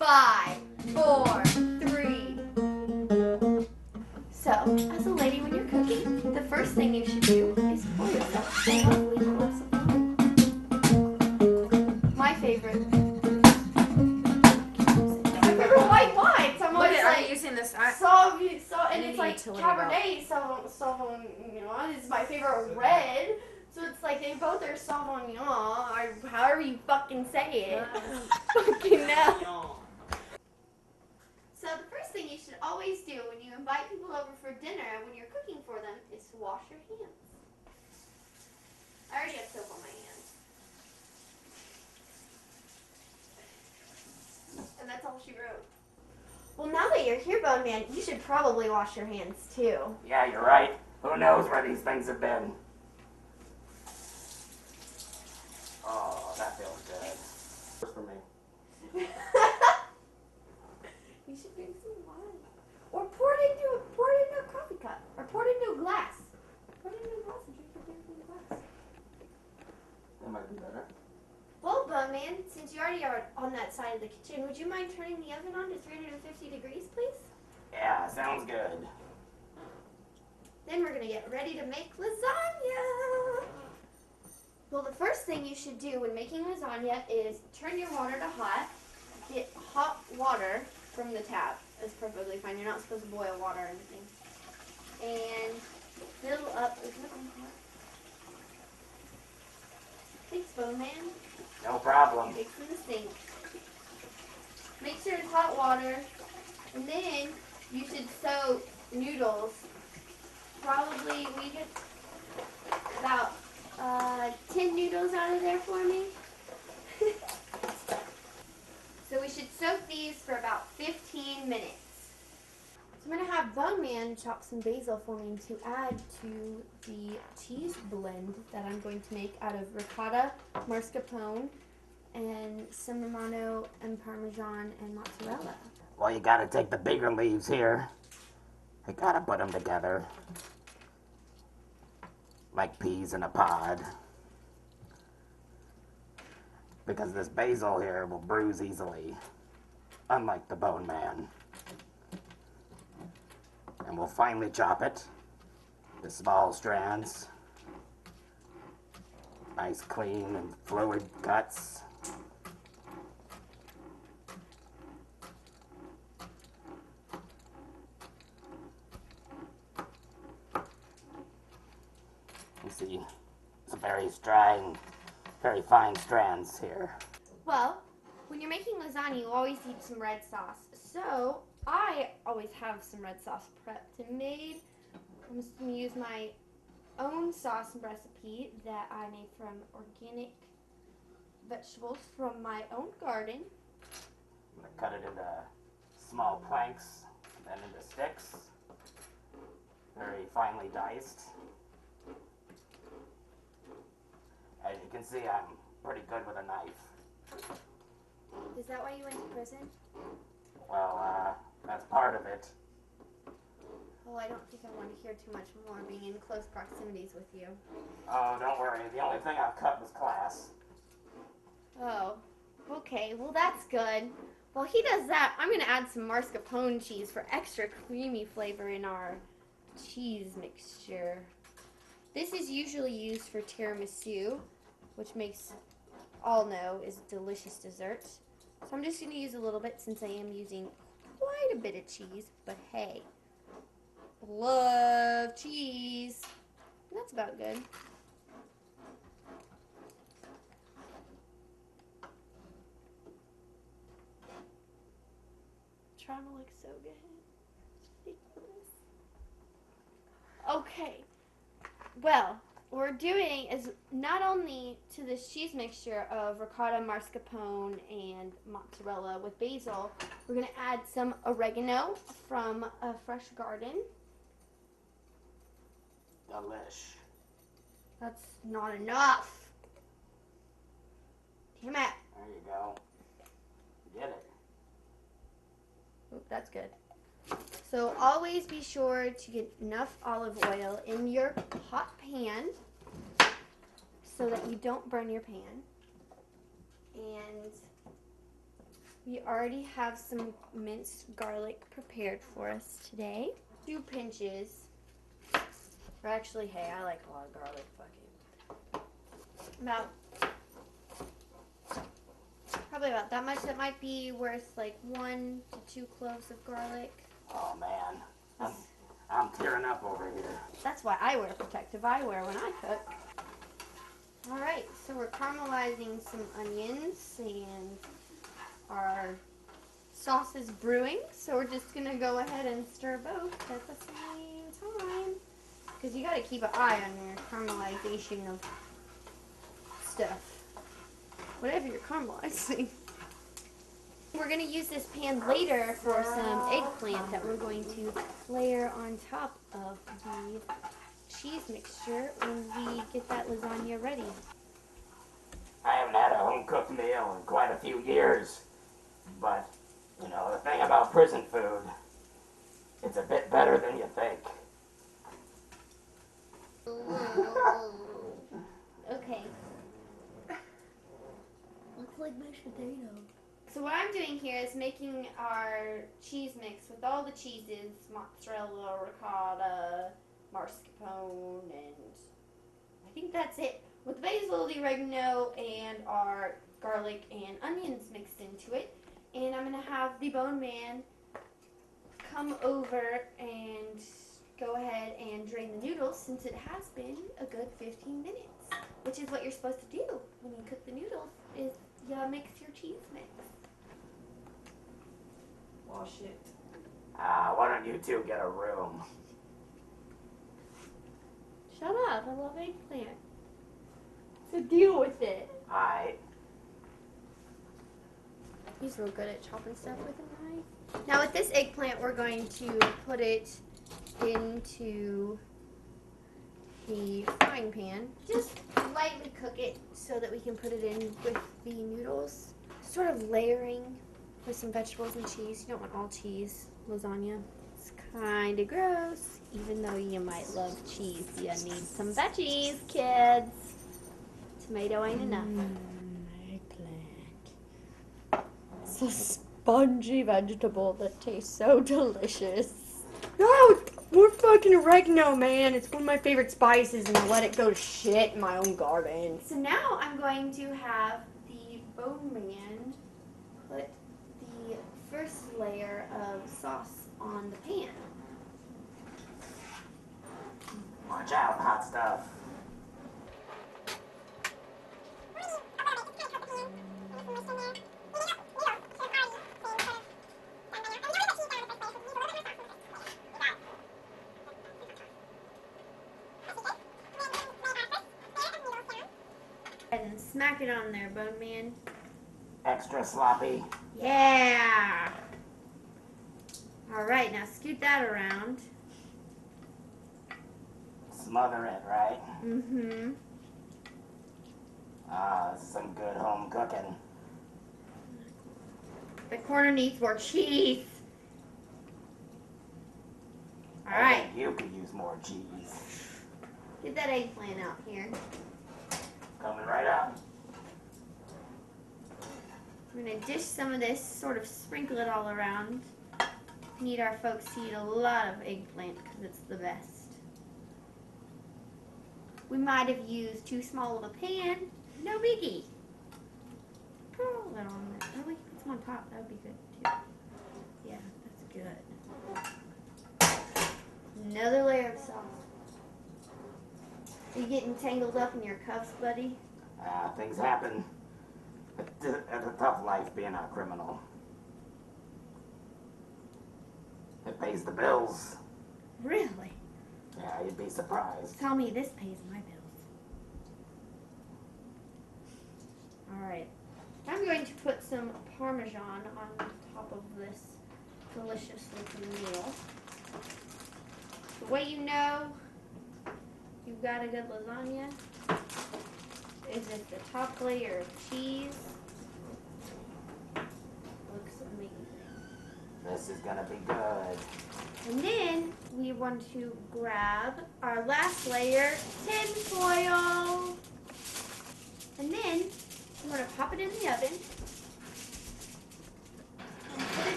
5, 4, 3. So, as a lady, when you're cooking, the first thing you should do is pour yourself a lovely glass of wine. My favorite. My favorite white wine. So I'm always Look, like, are you using this? and it's like Cabernet Sauvignon is my favorite red. So it's like they both are Sauvignon, or however you fucking say it. Fucking no. So the first thing you should always do when you invite people over for dinner, when you're cooking for them, is to wash your hands. I already have soap on my hands. And that's all she wrote. Well, now that you're here, Bone Man, you should probably wash your hands too. Yeah, you're right. Who knows where these things have been? Oh, that feels good. First for me. You should drink some wine. Or pour it into a coffee cup. Or pour it into a glass. Pour it into a glass and drink it from the glass. That might be better. Well, Bone Man, since you already are on that side of the kitchen, would you mind turning the oven on to 350 degrees, please? Yeah, sounds good. Then we're going to get ready to make lasagna. Well, the first thing you should do when making lasagna is turn your water to hot. Get hot water from the tap. That's perfectly fine. You're not supposed to boil water or anything. And fill up. Is that on hot? Thanks, Bone Man. No problem. Fixing the sink. Make sure it's hot water. And then you should soak noodles. Probably we get about 10 noodles out of there for me. So we should soak these for about 15 minutes. So I'm going to have Bone Man chop some basil for me to add to the cheese blend that I'm going to make out of ricotta, mascarpone, and some Romano and Parmesan and mozzarella. Well, you gotta take the bigger leaves here. You gotta put them together. Like peas in a pod. Because this basil here will bruise easily. Unlike the Bone Man. And we'll finely chop it to small strands. Nice clean and fluid cuts. You see some very very fine strands here. Well, when you're making lasagna, you always need some red sauce. So I always have some red sauce prepped and made. I'm just going to use my own sauce recipe that I made from organic vegetables from my own garden. I'm going to cut it into small planks, then into sticks. Very finely diced. As you can see, I'm pretty good with a knife. Is that why you went to prison? Well, that's part of it. Oh, I don't think I want to hear too much more being in close proximities with you. Oh, don't worry. The only thing I've cut was class. Oh, okay. Well, that's good. While he does that, I'm going to add some mascarpone cheese for extra creamy flavor in our cheese mixture. This is usually used for tiramisu, which makes all know is a delicious dessert. So I'm just going to use a little bit since I am using quite a bit of cheese. But hey, love cheese. That's about good. Trying to look so good. It's ridiculous. Okay. Well, what we're doing is not only to this cheese mixture of ricotta, mascarpone, and mozzarella with basil, we're going to add some oregano from a fresh garden. Delish. That's not enough. Damn it. There you go. Get it. Oop, that's good. So always be sure to get enough olive oil in your hot pan so that you don't burn your pan. And We already have some minced garlic prepared for us today. 2 pinches. Or actually, hey, I like a lot of garlic. Fuck it. Probably about that much. That might be worth like 1 to 2 cloves of garlic. Oh man, I'm tearing up over here. That's why I wear protective eyewear when I cook. Alright, so we're caramelizing some onions and our sauce is brewing. So we're just going to go ahead and stir both at the same time. Because you got to keep an eye on your caramelization of stuff. Whatever you're caramelizing. We're going to use this pan later for some eggplant that we're going to layer on top of the cheese mixture when we get that lasagna ready. I haven't had a home-cooked meal in quite a few years, but, you know, the thing about prison food, it's a bit better than you think. Okay. Looks like mashed potato. So what I'm doing here is making our cheese mix with all the cheeses, mozzarella, ricotta, mascarpone, and I think that's it. With basil, the oregano, and our garlic and onions mixed into it. And I'm going to have the bone man come over and go ahead and drain the noodles since it has been a good 15 minutes. Which is what you're supposed to do when you cook the noodles, is you mix your cheese mix. Wash it. Why don't you two get a room? Shut up, I love eggplant. So deal with it. He's real good at chopping stuff with a knife. Now with this eggplant, we're going to put it into the frying pan. Just lightly cook it so that we can put it in with the noodles. Sort of layering with some vegetables and cheese. You don't want all cheese lasagna. It's kind of gross. Even though you might love cheese, you need some veggies, kids. Tomato ain't enough. Eggplant. It's a spongy vegetable that tastes so delicious. No, more fucking oregano, man. It's one of my favorite spices, and I let it go to shit in my own garden. So now I'm going to have the bone man put the first layer of sauce on the pan. Watch out, hot stuff. And smack it on there, bone man. Extra sloppy. Yeah! Alright, now scoot that around. Smother it, right? Mm-hmm. This is some good home cooking. The corner needs more cheese. Alright. You could use more cheese. Get that eggplant out here. Coming right up. We're going to dish some of this, sort of sprinkle it all around. Need our folks to eat a lot of eggplant because it's the best. We might have used too small of a pan. No biggie. Put a little on there. Oh, we can put some on top. That would be good too. Yeah, that's good. Another layer of sauce. Are you getting tangled up in your cuffs, buddy? Things happen. It's a tough life being a criminal. It pays the bills. Really? Yeah, you'd be surprised. Tell me this pays my bills. Alright. I'm going to put some Parmesan on top of this delicious looking meal. The way you know you've got a good lasagna is if the top layer of cheese looks amazing. This is gonna be good. And then we want to grab our last layer, tin foil. And then we're going to pop it in the oven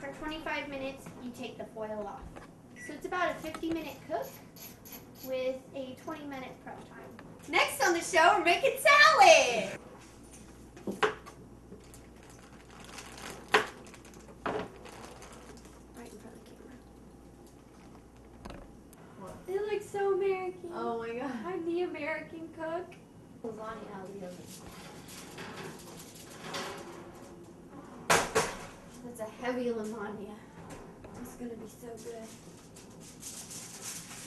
after 25 minutes, you take the foil off. So it's about a 50-minute cook with a 20-minute prep time. Next on the show, we're making salad! Right in front of the camera. What? It looks so American. Oh my god. I'm the American cook. Lasagna out of the oven. That's a heavy lasagna. It's gonna be so good.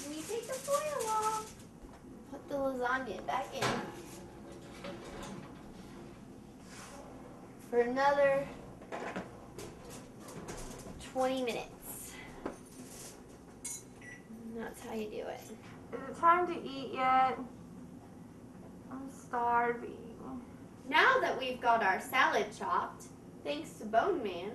When you take the foil off, put the lasagna back in for another 20 minutes. And that's how you do it. Is it time to eat yet? I'm starving. Now that we've got our salad chopped, thanks to Bone Man,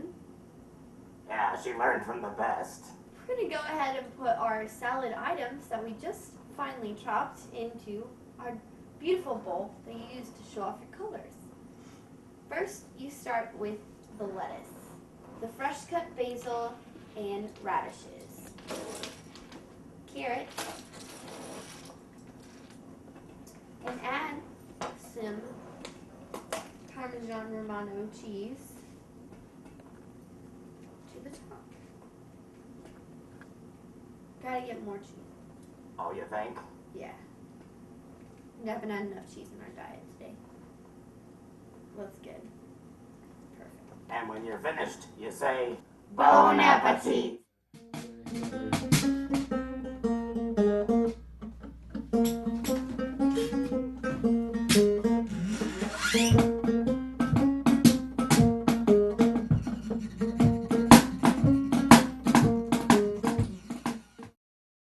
Yeah, she learned from the best. we're gonna go ahead and put our salad items that we just finely chopped into our beautiful bowl that you use to show off your colors. First, you start with the lettuce, the fresh cut basil and radishes, carrot, and add some Parmesan Romano cheese to the top. Gotta get more cheese. Oh, you think? Yeah. We haven't had enough cheese in our diet today. That's good. Perfect. And when you're finished, you say, Bon appetit!